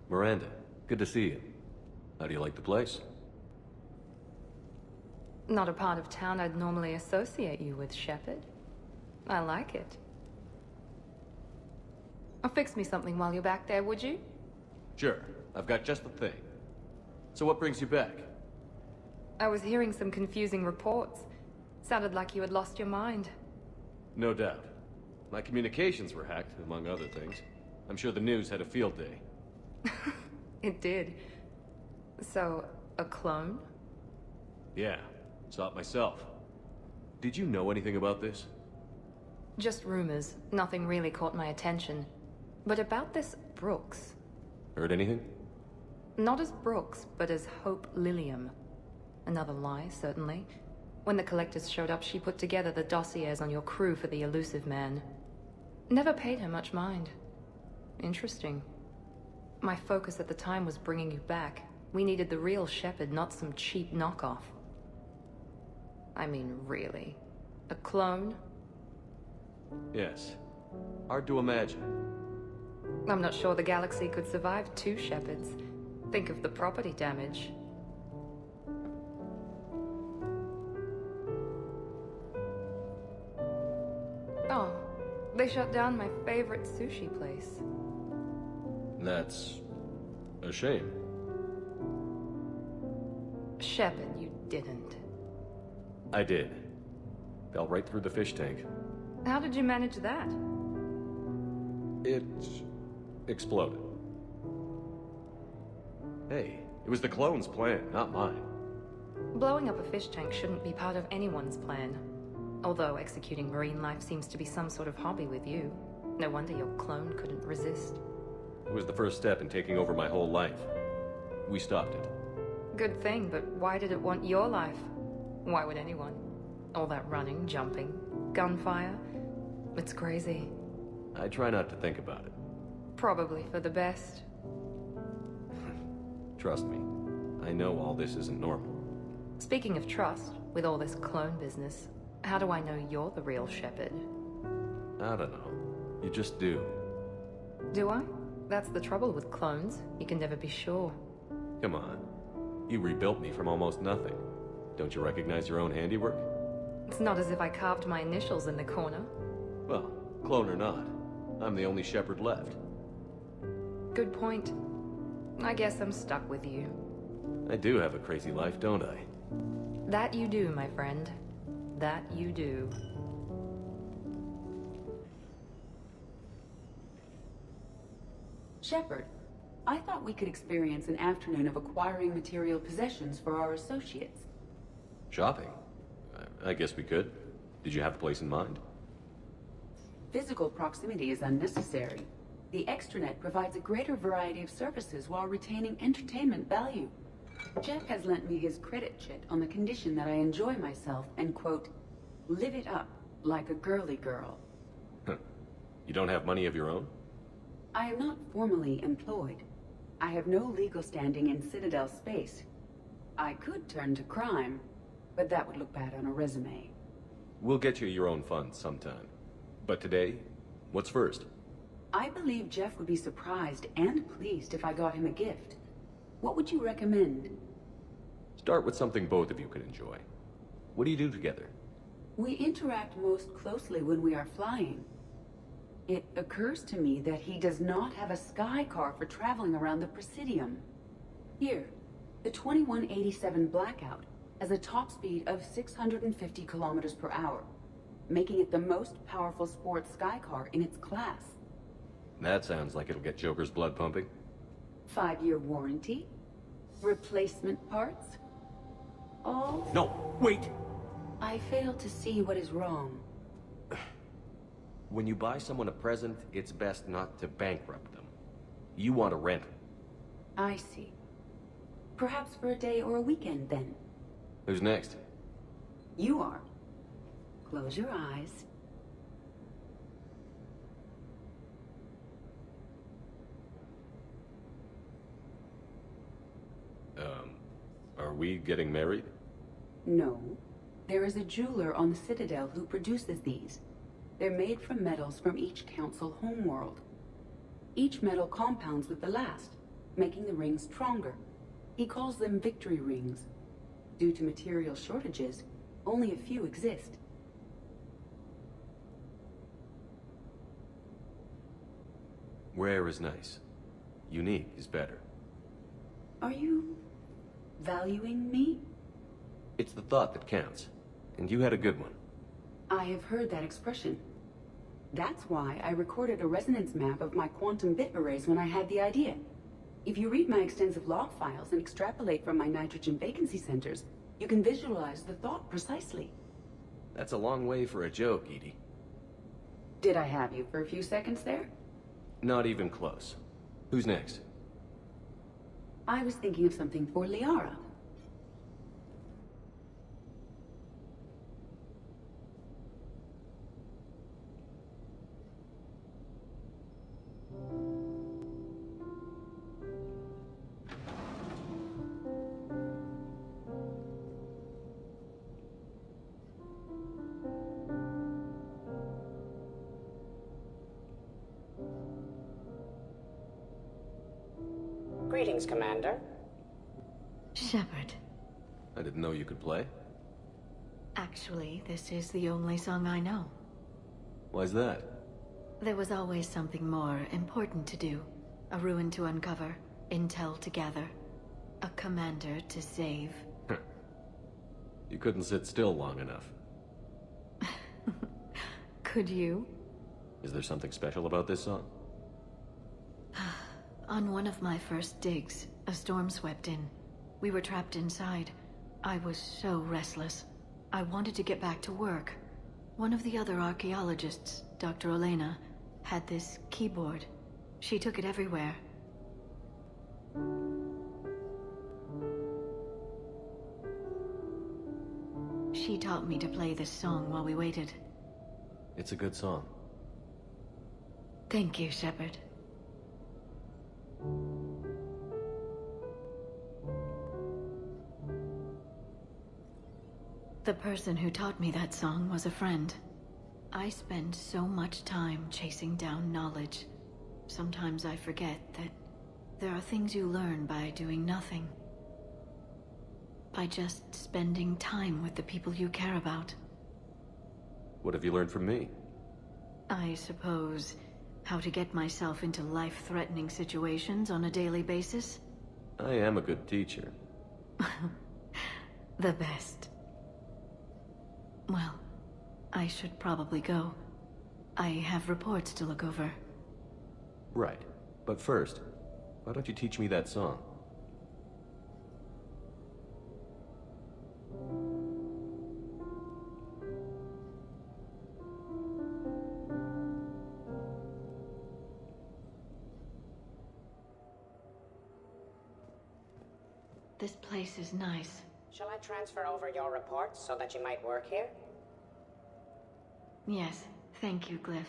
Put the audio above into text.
Miranda, good to see you. How do you like the place? Not a part of town I'd normally associate you with, Shepard. I like it. Fix me something while you're back there, would you? Sure, I've got just the thing. So what brings you back? I was hearing some confusing reports. Sounded like you had lost your mind. No doubt. My communications were hacked, among other things. I'm sure the news had a field day. It did. So, a clone? Yeah, saw it myself. Did you know anything about this? Just rumors. Nothing really caught my attention. But about this Brooks. Heard anything? Not as Brooks, but as Hope Lilium. Another lie, certainly. When the collectors showed up, she put together the dossiers on your crew for the elusive man. Never paid her much mind. Interesting. My focus at the time was bringing you back. We needed the real Shepard, not some cheap knockoff. I mean, really. A clone? Yes. Hard to imagine. I'm not sure the galaxy could survive two Shepards. Think of the property damage. Oh, they shut down my favorite sushi place. That's a shame. Shepard, you didn't. I did. Fell right through the fish tank. How did you manage that? It exploded. Hey, it was the clone's plan, not mine. Blowing up a fish tank shouldn't be part of anyone's plan. Although executing marine life seems to be some sort of hobby with you. No wonder your clone couldn't resist. It was the first step in taking over my whole life. We stopped it. Good thing, but why did it want your life? Why would anyone? All that running, jumping, gunfire. It's crazy. I try not to think about it. Probably for the best. Trust me, I know all this isn't normal. Speaking of trust, with all this clone business, how do I know you're the real Shepard? I don't know. You just do. Do I? That's the trouble with clones. You can never be sure. Come on. You rebuilt me from almost nothing. Don't you recognize your own handiwork? It's not as if I carved my initials in the corner. Well, clone or not, I'm the only Shepard left. Good point. I guess I'm stuck with you. I do have a crazy life, don't I? That you do, my friend. That you do. Shepard, I thought we could experience an afternoon of acquiring material possessions for our associates. Shopping? I guess we could. Did you have a place in mind? Physical proximity is unnecessary. The extranet provides a greater variety of services while retaining entertainment value. Jeff has lent me his credit chit on the condition that I enjoy myself and, quote, live it up like a girly girl. You don't have money of your own? I am not formally employed. I have no legal standing in Citadel space. I could turn to crime, but that would look bad on a resume. We'll get you your own funds sometime. But today, what's first? I believe Jeff would be surprised and pleased if I got him a gift. What would you recommend? Start with something both of you can enjoy. What do you do together? We interact most closely when we are flying. It occurs to me that he does not have a sky car for traveling around the Presidium. Here, the 2187 Blackout has a top speed of 650 kilometers per hour, making it the most powerful sports sky car in its class. That sounds like it'll get Joker's blood pumping. 5-year warranty, replacement parts, all... No, wait! I fail to see what is wrong. When you buy someone a present, it's best not to bankrupt them. You want a rental. I see. Perhaps for a day or a weekend, then. Who's next? You are. Close your eyes. Are we getting married? No. There is a jeweler on the Citadel who produces these. They're made from metals from each council homeworld. Each metal compounds with the last, making the rings stronger. He calls them victory rings. Due to material shortages, only a few exist. Rare is nice. Unique is better. Are you valuing me? It's the thought that counts. And you had a good one. I have heard that expression. That's why I recorded a resonance map of my quantum bit arrays when I had the idea. If you read my extensive log files and extrapolate from my nitrogen vacancy centers, you can visualize the thought precisely. That's a long way for a joke, Edie. Did I have you for a few seconds there? Not even close. Who's next? I was thinking of something for Liara. Greetings, Commander. Shepard. I didn't know you could play. Actually, this is the only song I know. Why's that? There was always something more important to do. A ruin to uncover, intel to gather, a commander to save. You couldn't sit still long enough. Could you? Is there something special about this song? On one of my first digs, a storm swept in. We were trapped inside. I was so restless. I wanted to get back to work. One of the other archaeologists, Dr. Elena, had this keyboard. She took it everywhere. She taught me to play this song while we waited. It's a good song. Thank you, Shepard. The person who taught me that song was a friend. I spend so much time chasing down knowledge. Sometimes I forget that there are things you learn by doing nothing. By just spending time with the people you care about. What have you learned from me? I suppose how to get myself into life-threatening situations on a daily basis. I am a good teacher. The best. Well, I should probably go. I have reports to look over. Right. But first, why don't you teach me that song? This place is nice. Shall I transfer over your reports so that you might work here? Yes, thank you, Glyph.